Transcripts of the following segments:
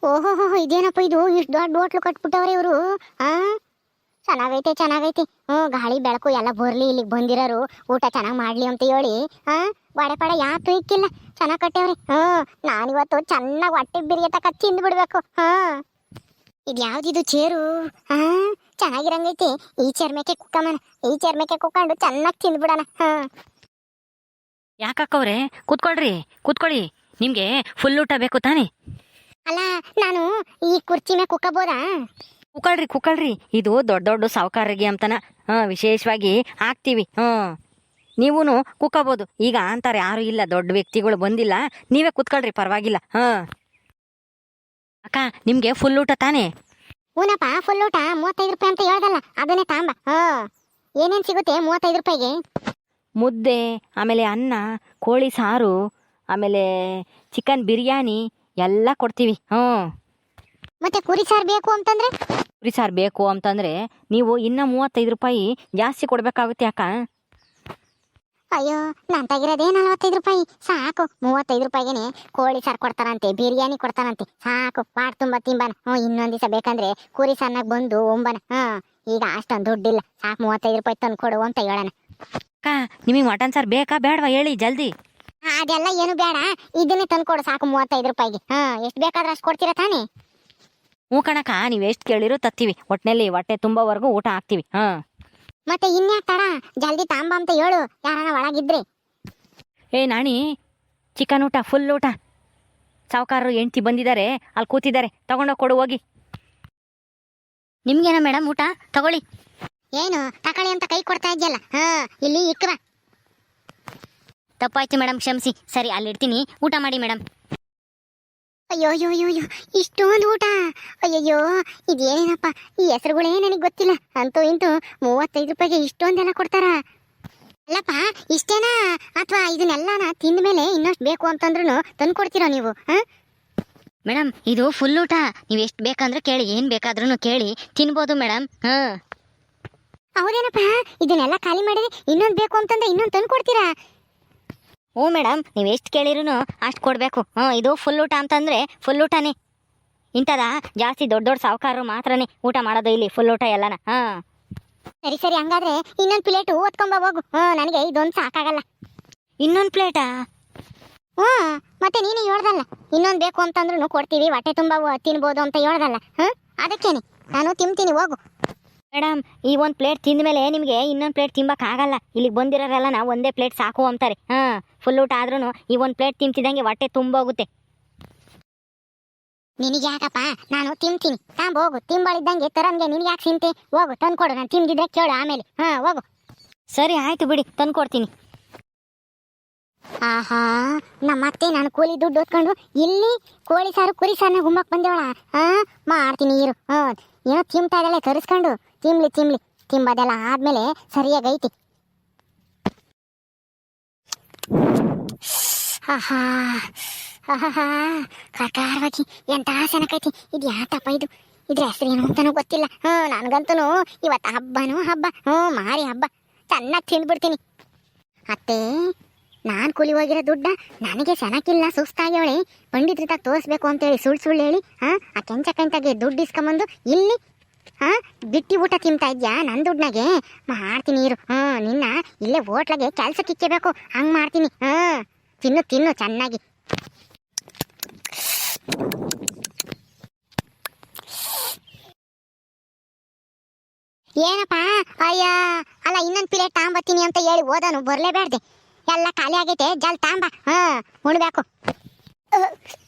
ಓಹೋ ಇದೇನಪ್ಪ ಇದು ಇಷ್ಟು ದೊಡ್ಡ ಹೋಟ್ಲು ಕಟ್ಬಿಟ್ಟವ್ರೆ ಇವರು. ಆ ಚೆನ್ನಾಗೈತೆ ಚೆನ್ನಾಗೈತೆ. ಗಾಳಿ ಬೆಳಕು ಎಲ್ಲ ಬರ್ಲಿ, ಇಲ್ಲಿಗೆ ಬಂದಿರೋರು ಊಟ ಚೆನ್ನಾಗಿ ಮಾಡ್ಲಿ ಅಂತ ಹೇಳಿ ಬಾಡೆ ಪಾಡೆ ಯಾತು ಇಕ್ಕಿಲ್ಲ, ಚೆನ್ನಾಗಿ ಕಟ್ಟೇವ್ರಿ. ನಾನಿವತ್ತು ಚೆನ್ನಾಗಿ ಹೊಟ್ಟೆ ಬಿರಿಯ ತಕ್ಕ ತಿಂದು ಬಿಡ್ಬೇಕು. ಇದು ಯಾವ್ದಿದು ಚೇರು? ಚೆನ್ನಾಗಿರಂಗೈತೆ. ಈ ಚೇರ್ ಮೇಕೆ ಕುಕ್ಕಮ್ಮನ, ಈ ಚೇರ್ ಮೇಕೆ ಕುಕ್ಕೊಂಡು ಚೆನ್ನಾಗಿ ತಿಂದ್ಬಿಡಣ. ಯಾಕಕ್ಕವ್ರೆ ಕೂತ್ಕೊಳ್ರಿ, ಕೂತ್ಕೊಳ್ಳಿ. ನಿಮ್ಗೆ ಫುಲ್ ಊಟ ಬೇಕು ತಾನೆ? ಅಲ್ಲ, ನಾನು ಈ ಕುರ್ಚಿ ಮೇಲೆ ಕುಕ್ಕಬೋದಾ? ಕುಕ್ಕಳ್ರಿ ಕುಕ್ಕಳ್ರಿ, ಇದು ದೊಡ್ಡ ದೊಡ್ಡ ಸಾವುಕಾರರಿಗೆ ಅಂತನ ವಿಶೇಷವಾಗಿ ಹಾಕ್ತೀವಿ. ನೀವೂ ಕುಕ್ಕಬೋದು. ಈಗ ಅಂತಾರೆ ಯಾರು ಇಲ್ಲ, ದೊಡ್ಡ ವ್ಯಕ್ತಿಗಳು ಬಂದಿಲ್ಲ, ನೀವೇ ಕುತ್ಕೊಳ್ರಿ, ಪರವಾಗಿಲ್ಲ. ಅಕ್ಕ, ನಿಮ್ಗೆ ಫುಲ್ ಊಟ ತಾನೆ? ಹೂನಪ್ಪ, ಫುಲ್ ಊಟ 35 ರೂಪಾಯಿ ಅಂತ ಹೇಳ್ದಲ್ಲ, ಅದನ್ನೇ ತಾಂಬ. ಏನೇನು ಸಿಗುತ್ತೆ 35 ರೂಪಾಯಿಗೆ? ಮುದ್ದೆ, ಆಮೇಲೆ ಅನ್ನ, ಕೋಳಿ ಸಾರು, ಆಮೇಲೆ ಚಿಕನ್ ಬಿರಿಯಾನಿ ಎಲ್ಲ ಕೊಡ್ತೀವಿ. ಮತ್ತೆ ಕುರಿ ಸಾರು ಬೇಕು ಅಂತಂದ್ರೆ? ಕುರಿ ಸಾರು ಬೇಕು ಅಂತಂದ್ರೆ ನೀವು ಇನ್ನ 35 ರೂಪಾಯಿ ಜಾಸ್ತಿ ಕೊಡ್ಬೇಕಾಗುತ್ತೆ ಅಕ್ಕ. ಅಯ್ಯೋ, ನಾನು ತೆಗಿರೋದೇ 45 ರೂಪಾಯಿ ಸಾಕು. 35 ರೂಪಾಯಿಗೆ ಕೋಳಿ ಸಾರು ಕೊಡ್ತಾರಂತೆ, ಬಿರಿಯಾನಿ ಕೊಡ್ತಾರಂತೆ, ಸಾಕು. ಪಾಟ್ ತುಂಬ ತಿಂಬನ. ಇನ್ನೊಂದ್ ದಿವಸ ಬೇಕಂದ್ರೆ ಕುರಿ ಸಾರ್ನಾಗ ಬಂದು ಒಂಬನ. ಈಗ ಅಷ್ಟೊಂದು ದುಡ್ಡಿಲ್ಲ, ಸಾಕು 35 ರೂಪಾಯಿ ತಂದು ಕೊಡು ಅಂತ ಹೇಳೋಣ. ಅಕ್ಕ, ನಿಮಗೆ ಮಟನ್ ಸಾರು ಬೇಕಾ ಬೇಡವಾ ಹೇಳಿ ಜಲ್ದಿ. ಅದೆಲ್ಲ ಏನು ಬೇಡ, ಇದನ್ನೇ ತಂದು ಕೊಡು ಸಾಕು 35 ರೂಪಾಯಿಗೆ. ಎಷ್ಟು ಬೇಕಾದ್ರೆ ಅಷ್ಟು ಕೊಡ್ತೀರಾ ತಾನೇ? ಹ್ಞೂ ಕಣಕ್ಕ, ನೀವು ಎಷ್ಟು ಕೇಳಿರೋ ತತ್ತೀವಿ. ಒಟ್ಟಿನಲ್ಲಿ ಹೊಟ್ಟೆ ತುಂಬವರೆಗೂ ಊಟ ಹಾಕ್ತೀವಿ. ಮತ್ತೆ ಇನ್ಯಾಕ್ ತಡ, ಜಲ್ದಿ ತಾಂಬ ಅಂತ ಹೇಳು ಯಾರನ ಒಳಗಿದ್ರೆ. ನಾಣಿ, ಚಿಕನ್ ಊಟ, ಫುಲ್ ಊಟ. ಸಾವುಕಾರರು ಹೆಂಡ್ತಿ ಬಂದಿದ್ದಾರೆ, ಅಲ್ಲಿ ಕೂತಿದ್ದಾರೆ, ತಗೊಂಡೋಗಿ ಕೊಡು ಹೋಗಿ. ನಿಮ್ಗೇನ ಮೇಡಮ್ ಊಟ ತಗೊಳ್ಳಿ. ಏನು ತಗೊಳ್ಳಿ ಅಂತ ಕೈ ಕೊಡ್ತಾ ಇದೆಯಲ್ಲ, ಇಲ್ಲಿ ಇಕ್ಕವ. ತಪ್ಪಾಯ್ತು ಮೇಡಮ್, ಕ್ಷಮಿಸಿ. ಸರಿ, ಅಲ್ಲಿಡ್ತೀನಿ, ಊಟ ಮಾಡಿ ಮೇಡಮ್. ಅಯ್ಯೋ ಅಯ್ಯೋ ಅಯ್ಯೋ ಅಯ್ಯೋ, ಇಷ್ಟೊಂದು ಊಟ! ಅಯ್ಯಯ್ಯೋ, ಇದೇನೇನಪ್ಪ, ಈ ಹೆಸರುಗಳೇ ನನಗೆ ಗೊತ್ತಿಲ್ಲ. ಅಂತೂ ಇಂತೂ 35 ರೂಪಾಯಿಗೆ ಇಷ್ಟೊಂದೆಲ್ಲ ಕೊಡ್ತಾರ? ಅಲ್ಲಪ್ಪ, ಇಷ್ಟೇನಾ ಅಥವಾ ಇದನ್ನೆಲ್ಲನ ತಿಂದ ಮೇಲೆ ಇನ್ನಷ್ಟು ಬೇಕು ಅಂತಂದ್ರೂ ತಂದು ಕೊಡ್ತೀರಾ ನೀವು? ಮೇಡಮ್, ಇದು ಫುಲ್ ಊಟ. ನೀವು ಎಷ್ಟು ಬೇಕಂದ್ರೆ ಕೇಳಿ, ಏನು ಬೇಕಾದ್ರೂ ಕೇಳಿ ತಿನ್ಬೋದು ಮೇಡಮ್. ಹೌದೇನಪ್ಪ, ಇದನ್ನೆಲ್ಲ ಖಾಲಿ ಮಾಡಿದ್ರೆ ಇನ್ನೊಂದು ಬೇಕು ಅಂತಂದ್ರೆ ಇನ್ನೊಂದು ತಂದು ಕೊಡ್ತೀರಾ? ಹ್ಞೂ ಮೇಡಮ್, ನೀವು ಎಷ್ಟು ಕೇಳಿರೂ ಅಷ್ಟು ಕೊಡಬೇಕು. ಇದು ಫುಲ್ ಊಟ ಅಂತಂದರೆ ಫುಲ್ ಊಟನೇ. ಇಂಥದ ಜಾಸ್ತಿ ದೊಡ್ಡ ದೊಡ್ಡ ಸಾವುಕಾರರು ಮಾತ್ರನೇ ಊಟ ಮಾಡೋದು ಇಲ್ಲಿ ಫುಲ್ ಊಟ ಎಲ್ಲನ. ಸರಿ ಸರಿ, ಹಂಗಾದ್ರೆ ಇನ್ನೊಂದು ಪ್ಲೇಟು ಓದ್ಕೊಂಬ ಹೋಗು. ನನಗೆ ಇದೊಂದು ಸಾಕಾಗಲ್ಲ. ಇನ್ನೊಂದು ಪ್ಲೇಟಾ? ಮತ್ತೆ ನೀನು ಹೇಳ್ದಲ್ಲ, ಇನ್ನೊಂದು ಬೇಕು ಅಂತಂದ್ರೂ ಕೊಡ್ತೀವಿ, ಹೊಟ್ಟೆ ತುಂಬ ತಿನ್ಬೋದು ಅಂತ ಹೇಳ್ದಲ್ಲ. ಅದಕ್ಕೇನೆ ನಾನು ತಿಂತೀನಿ, ಹೋಗು. ಮೇಡಮ್, ಈ ಒಂದು ಪ್ಲೇಟ್ ತಿಂದ ಮೇಲೆ ನಿಮಗೆ ಇನ್ನೊಂದು ಪ್ಲೇಟ್ ತಿಂಬಕ್ಕಾಗಲ್ಲ. ಇಲ್ಲಿಗೆ ಬಂದಿರೋರೆಲ್ಲ ನಾವು ಒಂದೇ ಪ್ಲೇಟ್ ಸಾಕು ಅಂತಾರೆ. ಫುಲ್ ಊಟ ಆದ್ರೂ ಈ ಒಂದು ಪ್ಲೇಟ್ ತಿಂತಿದ್ದಂಗೆ ಹೊಟ್ಟೆ ತುಂಬೋಗುತ್ತೆ. ನಿನಗೆ ಯಾಕಪ್ಪ, ನಾನು ತಿಂತೀನಿ, ಹೋಗು. ತಿಂಬಳಿದ್ದಂಗೆ ತರನ್ಗೆ ನಿನಗೆ ಯಾಕೆ ತಿಂತೆ? ಹೋಗು, ತಂದ್ಕೊಡು. ನಾನು ತಿಂದಿದ್ರೆ ಕೇಳು ಆಮೇಲೆ. ಹೋಗು. ಸರಿ ಆಯ್ತು ಬಿಡಿ, ತಂದು ಕೊಡ್ತೀನಿ. ಆಹಾ, ನಮ್ಮತ್ತೆ ನಾನು ಕೂಲಿ ದುಡ್ಡು ಓದ್ಕೊಂಡು ಇಲ್ಲಿ ಕೋಳಿ ಸಾರು ಕುರಿ ಸಾರನ್ನ ಗುಮ್ಮಕ್ ಬಂದೇವಳ. ಮಾಡ್ತೀನಿ ಇರು. ಏನೋ ತಿಂತಾ ಇದಲ್ಲ, ತರಿಸ್ಕೊಂಡು ತಿನ್ಲಿ. ತಿಂಬದೆಲ್ಲ ಆದ್ಮೇಲೆ ಸರಿಯಾಗೈತಿ. ಆಹಾ ಆಹಾ, ಕಕಾರವಾಗಿ ಎಂತ ಸೆನಕೈತಿ. ಇದು ಯಾತಪ್ಪ ಇದು? ಇದ್ರ ಹೆಸರು ಏನು ಅಂತಾನೂ ಗೊತ್ತಿಲ್ಲ. ನನ್ಗಂತೂ ಇವತ್ತು ಹಬ್ಬನೂ ಹಬ್ಬ, ಮಾರಿ ಹಬ್ಬ. ಚೆನ್ನಾಗಿ ತಿಂದ್ಬಿಡ್ತೀನಿ. ಅತ್ತೆ, ನಾನು ಕೂಲಿ ಹೋಗಿರೋ ದುಡ್ಡ ನನಗೆ ಸೆನಕಿಲ್ಲ, ಸುಸ್ತಾಗ್ಯವಳೆ. ಪಂಡಿತ್ರಿತ ತೋರಿಸ್ಬೇಕು ಅಂತೇಳಿ ಸುಳ್ಳು ಹೇಳಿ ಆ ಕೆಂಚಕ್ಕೆ ದುಡ್ಡು ಇಸ್ಕೊಂಬಂದು ಇಲ್ಲಿ ಬಿಟ್ಟಿ ಊಟ ತಿಂತಾ ಇದ್ಯಾ ನನ್ನ ದುಡ್ಡನಾಗೆ? ಮಾಡ್ತೀನಿ ಇರು. ನಿನ್ನ ಇಲ್ಲೇ ಹೋಟ್ಲಾಗೆ ಕೆಲ್ಸಕ್ಕೆ ಇಕ್ಕಬೇಕು, ಹಂಗೆ ಮಾಡ್ತೀನಿ. ತಿನ್ನು ಚೆನ್ನಾಗಿ. ಏನಪ್ಪ, ಅಯ್ಯ ಅಲ್ಲ, ಇನ್ನೊಂದು ಪ್ಲೇಟ್ ತಾಂಬತ್ತೀನಿ ಅಂತ ಹೇಳಿ ಹೋದನು, ಬರಲೇಬೇಡ್ದೆ. ಎಲ್ಲ ಖಾಲಿ ಆಗೈತೆ, ಜಲ್ ತಾಂಬ. ಉಣ್ಬೇಕು.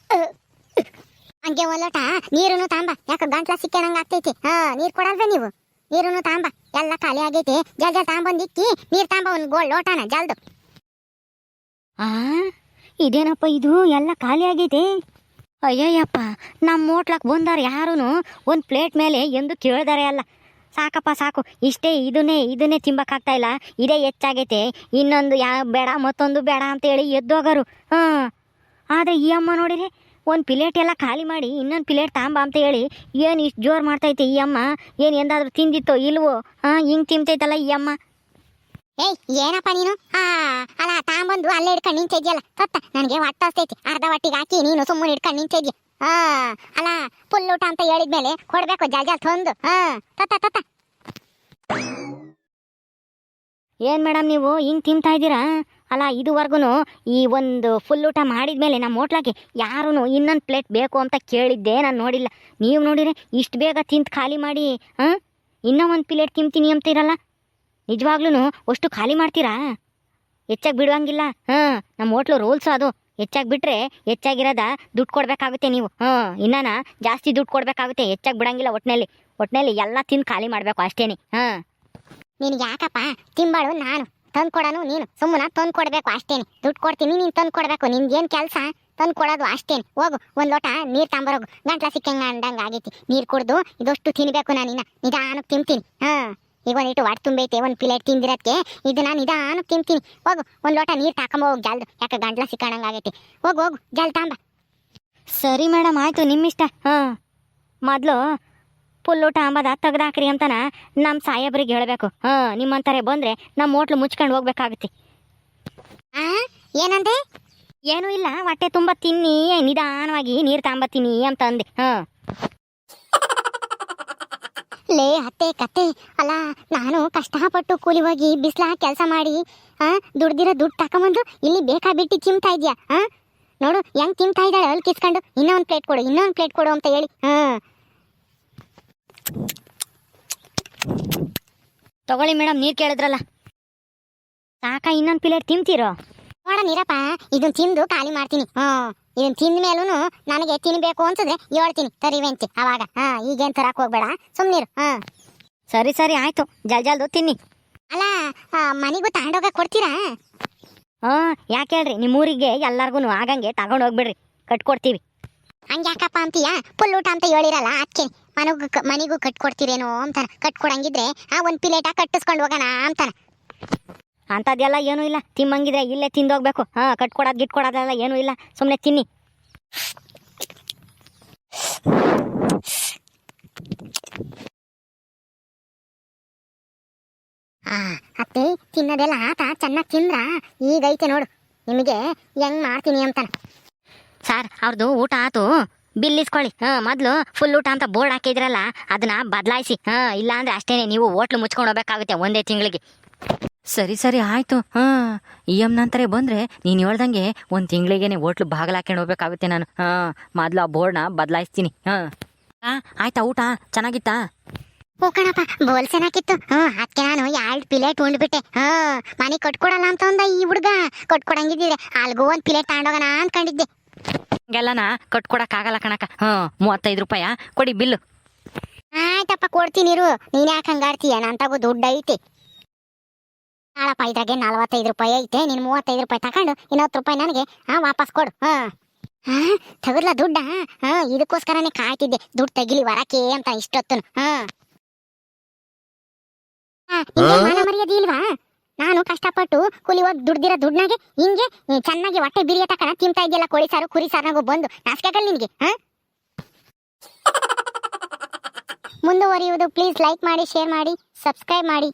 ಹಂಗೆ ಒಲ್ಲೋಟ ನೀರುನು ತಾಂಬ, ಯಾಕೆ ಗಂಟ್ಲ ಸಿಕ್ಕೇನಂಗೆ ಆಗ್ತೈತಿ. ನೀರು ಕೊಡಲ್ವೇ ನೀವು? ನೀರುನು ತಾಂಬ, ಎಲ್ಲ ಖಾಲಿ ಆಗೈತೆ, ಜಲ್ ತಾಂಬಂದು ಇಕ್ಕಿ ನೀರು ತಾಂಬ, ಒಂದು ಗೋಲ್ಡ್ ಲೋಟನ ಜಲ್ದು. ಇದೇನಪ್ಪ ಇದು, ಎಲ್ಲ ಖಾಲಿ ಆಗೈತೆ. ಅಯ್ಯಯ್ಯಪ್ಪ, ನಮ್ಮ ಹೋಟ್ಲಕ್ಕೆ ಬಂದಾರ ಯಾರೂ ಒಂದು ಪ್ಲೇಟ್ ಮೇಲೆ ಎಂದು ಕೇಳಿದಾರೆ ಅಲ್ಲ. ಸಾಕಪ್ಪ ಸಾಕು, ಇಷ್ಟೇ, ಇದನ್ನೇ ತಿಂಬಕ್ಕಾಗ್ತಾ ಇಲ್ಲ, ಇದೇ ಹೆಚ್ಚಾಗೈತೆ. ಇನ್ನೊಂದು ಬೇಡ, ಮತ್ತೊಂದು ಬೇಡ ಅಂತೇಳಿ ಎದ್ದೋಗರು. ಆದರೆ ಈ ಅಮ್ಮ ನೋಡಿರಿ, ಒಂದು ಪ್ಲೇಟ್ ಎಲ್ಲ ಖಾಲಿ ಮಾಡಿ ಇನ್ನೊಂದು ಪ್ಲೇಟ್ ತಾಂಬ ಅಂತ ಹೇಳಿ ಏನು ಇಷ್ಟು ಜೋರು ಮಾಡ್ತೈತೆ ಈ ಅಮ್ಮ. ಏನು ಎಂದಾದ್ರೂ ತಿಂದಿತ್ತೋ ಇಲ್ವೋ? ಹಿಂಗೆ ತಿಂತೈತಲ್ಲ ಈ ಅಮ್ಮ. ಏಯ್ ಏನಪ್ಪ ನೀನು ಅಲ್ಲ ತಾಂಬಂದು ಅಲ್ಲೇ ಹಿಡ್ಕೊಂಡು ನಿಂತಿದ್ಯಲ್ಲ ತತ್ತ ನನಗೆ ಹೊಟ್ಟಸ್ತೈತಿ ಅರ್ಧ ಹೊಟ್ಟಿಗೆ ಹಾಕಿ ನೀನು ಸುಮ್ಮನೆ ಹಿಡ್ಕೊಂಡು ನಿಂತಿದ್ಯ ಅಲ್ಲ ಫುಲ್ ಊಟ ಅಂತ ಹೇಳಿದ್ಮೇಲೆ ಕೊಡ್ಬೇಕು ಜಲ್ ತಂದು ತತ್ತ ತತ್ತ. ಏನು ಮೇಡಮ್ ನೀವು ಹಿಂಗೆ ತಿಂತಾ ಇದ್ದೀರಾ? ಅಲ್ಲ ಇದುವರೆಗೂ ಈ ಒಂದು ಫುಲ್ ಊಟ ಮಾಡಿದ್ಮೇಲೆ ನಮ್ಮ ಹೋಟ್ಲಾಗೆ ಯಾರೂ ಇನ್ನೊಂದು ಪ್ಲೇಟ್ ಬೇಕು ಅಂತ ಕೇಳಿದ್ದೆ ನಾನು ನೋಡಿಲ್ಲ. ನೀವು ನೋಡಿದ್ರೆ ಇಷ್ಟು ಬೇಗ ತಿಂದು ಖಾಲಿ ಮಾಡಿ ಇನ್ನೂ ಒಂದು ಪ್ಲೇಟ್ ತಿಂತೀನಿ ಅಂತೀರಲ್ಲ, ನಿಜವಾಗ್ಲೂ ಅಷ್ಟು ಖಾಲಿ ಮಾಡ್ತೀರಾ? ಹೆಚ್ಚಾಗಿ ಬಿಡುವಂಗಿಲ್ಲ. ನಮ್ಮ ಹೋಟ್ಲು ರೂಲ್ಸು ಅದು. ಹೆಚ್ಚಾಗಿ ಬಿಟ್ಟರೆ ಹೆಚ್ಚಾಗಿರೋದ ದುಡ್ಡು ಕೊಡಬೇಕಾಗುತ್ತೆ ನೀವು. ಇನ್ನೂ ಜಾಸ್ತಿ ದುಡ್ಡು ಕೊಡಬೇಕಾಗುತ್ತೆ. ಹೆಚ್ಚಾಗಿ ಬಿಡಂಗಿಲ್ಲ. ಒಟ್ಟಿನಲ್ಲಿ ಎಲ್ಲ ತಿಂದು ಖಾಲಿ ಮಾಡಬೇಕು ಅಷ್ಟೇನೆ. ನಿನಗೆ ಯಾಕಪ್ಪ ತಿಂಬಾಳು ನಾನು ತಂದು ಕೊಡೋನು ನೀನು ಸುಮ್ಮನೆ ತಂದು ಕೊಡಬೇಕು ಅಷ್ಟೇನೆ. ದುಡ್ಡು ಕೊಡ್ತೀನಿ ನೀನು ತಂದು ಕೊಡಬೇಕು. ನಿನ್ಗೇನು ಕೆಲಸ ತಂದು ಕೊಡೋದು ಅಷ್ಟೇನೆ. ಹೋಗು ಒಂದು ಲೋಟ ನೀರು ತಗೊಂಬರೋಗು. ಗಂಟ್ಲ ಸಿಕ್ಕಂಗೆ ಅಂದಂಗೆ ಆಗೈತಿ. ನೀರು ಕುಡ್ದು ಇದಷ್ಟು ತಿನ್ನಬೇಕು ನಾನು. ಇನ್ನು ನಿಧಾನಕ್ಕೆ ತಿಂತೀನಿ. ಈಗ ಒಂದಿಟ್ಟು ಹೊಟ್ಟೆ ತುಂಬೈತೆ ಒಂದು ಪ್ಲೇಟ್ ತಿಂದಿರೋದಕ್ಕೆ. ಇದನ್ನ ನಿಧಾನಕ್ಕೆ ತಿಂತೀನಿ. ಹೋಗು ಒಂದು ಲೋಟ ನೀರು ತಾಕೊಂಬೋಗು ಜಲ್ದು. ಯಾಕೆ ಗಂಟ್ಲ ಸಿಕ್ಕಂಗೆ ಆಗೈತಿ. ಹೋಗು ಜಲ್ ತಾಂಬ. ಸರಿ ಮೇಡಮ್, ಆಯಿತು, ನಿಮ್ಮಿಷ್ಟ. ಮೊದಲು ಫುಲ್ ಊಟ ಅಂಬದ ತೆಗ್ದಾಕ್ರಿ ಅಂತಾನ ನಮ್ಮ ಸಾಹೇಬ್ರಿಗೆ ಹೇಳಬೇಕು. ನಿಮ್ಮಂತಾರೆ ಬಂದರೆ ನಮ್ಮ ಹೋಟ್ಲು ಮುಚ್ಕೊಂಡು ಹೋಗ್ಬೇಕಾಗುತ್ತೆ. ಏನಂದೆ? ಏನೂ ಇಲ್ಲ, ಹೊಟ್ಟೆ ತುಂಬ ತಿನ್ನಿ, ನಿಧಾನವಾಗಿ ನೀರು ತಾಂಬತ್ತೀನಿ ಅಂತ ಅಂದೆ. ಲೇ ಅತ್ತೆ ಕತ್ತೆ, ಅಲ್ಲ ನಾನು ಕಷ್ಟಪಟ್ಟು ಕೂಲಿ ಹೋಗಿ ಬಿಸ್ಲ ಕೆಲಸ ಮಾಡಿ ದುಡ್ದಿರೋ ದುಡ್ಡು ತಕೊಂಬಂದು ಇಲ್ಲಿ ಬೇಕಾಬಿಟ್ಟು ತಿಂತಾ ಇದ್ಯಾ? ನೋಡು ಹೆಂಗ್ ತಿಂತಾ ಇದ್ದಾಳೆ ಅಲ್ಲಿ ಕಿಸ್ಕೊಂಡು. ಇನ್ನೊಂದು ಪ್ಲೇಟ್ ಕೊಡು ಅಂತ ಹೇಳಿ. ತಗೊಳ್ಳಿ ಮೇಡಮ್, ನೀರು ಕೇಳಿದ್ರಲ್ಲ, ಸಾಕ ಇನ್ನೊಂದು ಪ್ಲೇಟ್ ತಿಂತೀರೋ? ನೋಡ ನೀರಪ್ಪ, ಇದನ್ನ ತಿಂದು ಖಾಲಿ ಮಾಡ್ತೀನಿ. ಇದನ್ನ ತಿಂದ ಮೇಲೂ ನನಗೆ ತಿನ್ಬೇಕು ಅನ್ಸಿದ್ರೆ ಹೇಳ್ತೀನಿ ತರಿವೆಂತಿ ಅವಾಗ. ಈಗೇನು ತರಕ್ ಹೋಗ್ಬೇಡ, ಸುಮ್ನಿರು. ಸರಿ ಆಯ್ತು, ಜಲ್ದು ತಿನ್ನಿ. ಅಲ್ಲ ಮನೆಗೂ ತಗೊಂಡೋಗ ಕೊಡ್ತೀರಾ? ಯಾಕೆ ಹೇಳ್ರಿ, ನಿಮ್ಮೂರಿಗೆ ಎಲ್ಲರಿಗೂ ಆಗಂಗೆ ತಗೊಂಡು ಹೋಗ್ಬಿಡ್ರಿ, ಕಟ್ಕೊಡ್ತೀವಿ. ಹಂಗ್ಯಾಕಪ್ಪ ಅಂತೀಯ? ಫುಲ್ ಊಟ ಅಂತ ಹೇಳಿರಲ್ಲ ಅದಕ್ಕೆ ಮನೆಗೂ ಕಟ್ಕೊಡ್ತೀರೇನೋ ಅಂತಾನ. ಕಟ್ಕೊಡಂಗಿದ್ರೆ ಒಂದು ಪ್ಲೇಟ ಕಟ್ಟಿಸ್ಕೊಂಡು ಹೋಗೋಣ ಅಂತಾನ. ಅಂಥದ್ದೆಲ್ಲ ಏನೂ ಇಲ್ಲ. ತಿಮ್ಮಂಗಿದ್ರೆ ಇಲ್ಲೇ ತಿಂದೋಗ್ಬೇಕು. ಗಿಟ್ಕೊಡೋದೆಲ್ಲ ಏನೂ ಇಲ್ಲ, ಸುಮ್ಮನೆ ತಿನ್ನಿ. ಅತ್ತೆ ತಿನ್ನೋದೆಲ್ಲ ಆತ ಚೆನ್ನಾಗಿ ತಿಂದ್ರ? ಈಗೈತೆ ನೋಡು ನಿಮಗೆ ಹೆಂಗ್ ಮಾಡ್ತೀನಿ ಅಂತಾನ. ಸರ್, ಅವ್ರದ್ದು ಊಟ ಆತು, ಬಿಲ್ ಇಸ್ಕೊಳ್ಳಿ. ಮೊದಲು ಫುಲ್ ಊಟ ಅಂತ ಬೋರ್ಡ್ ಹಾಕಿದ್ರಲ್ಲ, ಅದನ್ನ ಬದಲಾಯಿಸಿ. ಇಲ್ಲ ಅಂದ್ರೆ ಅಷ್ಟೇನೆ, ನೀವು ಹೋಟ್ಲು ಮುಚ್ಕೊಂಡು ಹೋಗ್ಬೇಕಾಗುತ್ತೆ ಒಂದೇ ತಿಂಗಳಿಗೆ. ಸರಿ ಆಯಿತು. ಇ ಎಮ್ ನಂತರ ಬಂದರೆ ನೀನು ಹೇಳ್ದಂಗೆ ಒಂದು ತಿಂಗಳಿಗೇನೆ ಹೋಟ್ಲು ಬಾಗಿಲು ಹಾಕೊಂಡು ಹೋಗ್ಬೇಕಾಗುತ್ತೆ ನಾನು. ಮೊದಲು ಆ ಬೋರ್ಡ್ನ ಬದಲಾಯಿಸ್ತೀನಿ. ಆಯ್ತಾ? ಊಟ ಚೆನ್ನಾಗಿತ್ತಾ? ಓ ಕಣಪ್ಪ, ಬೋಲ್ ಚೆನ್ನಾಗಿತ್ತು. ಅದಕ್ಕೆ ನಾನು 2 ಪ್ಲೇಟ್ ಉಂಡ್ಬಿಟ್ಟೆ. ಮನೆ ಕಟ್ಕೊಡಲ್ಲ ಅಂತ ಅಂದ ಈ ಹುಡುಗ. ಕಟ್ಕೊಡಂಗಿದ್ರೆ ಅಲ್ಗೂ ಒಂದು ಪ್ಲೇಟ್ ತಗೊಂಡೋಗೋಣ ಅನ್ಕೊಂಡಿದ್ದೆ. ಹಂಗೆಲ್ಲನ ಕಟ್ಕೊಡಕ್ಕಾಗಲ್ಲ ಕಣಕ್ಕ. 35 ರೂಪಾಯಿ ಕೊಡಿ ಬಿಲ್ಲು. ಆಯ್ತಪ್ಪ ಕೊಡ್ತೀನಿರು. ನೀನು ಯಾಕೆ ಹಂಗಾಡ್ತೀಯ? ನನ್ನ ತಗೋ ದುಡ್ಡು ಐತಿ. ನಾಳಪ್ಪ ಇದ್ರಾಗೆ 45 ರೂಪಾಯಿ ಐತೆ. ನೀನು 35 ರೂಪಾಯಿ ತಗೊಂಡು 20 ರೂಪಾಯಿ ನನಗೆ ವಾಪಸ್ ಕೊಡು. ತಗದ್ಲ ದುಡ್ಡ? ಇದಕ್ಕೋಸ್ಕರನೇ ಕಾಯ್ತಿದ್ದೆ, ದುಡ್ಡು ತೆಗಿಲಿ ವರಕ್ಕೆ ಅಂತ ಇಷ್ಟೊತ್ತು. ಮಾನ ಮರ್ಯಾದೆ ಇಲ್ವಾ? ನಾನು ಕಷ್ಟಪಟ್ಟು ಕೂಲಿ ಹೋಗಿ ದುಡ್ದಿರೋ ದುಡ್ನಾಗೆ ಹಿಂಗೆ ಚೆನ್ನಾಗಿ ಹೊಟ್ಟೆ ಬಿರಿಯ ತಕಣ ತಿಂತಾ ಇದೆಯಲ್ಲ. ಕೋಳಿ ಸಾರು ಕುರಿ ಸಾರ್ನಾಗು ಬಂದು ನಾಸ್ಕಾಗಲ್ಲ ನಿನ್ಗೆ. ಮುಂದುವರಿಯುವುದು. ಪ್ಲೀಸ್ ಲೈಕ್ ಮಾಡಿ, ಶೇರ್ ಮಾಡಿ, ಸಬ್ಸ್ಕ್ರೈಬ್ ಮಾಡಿ.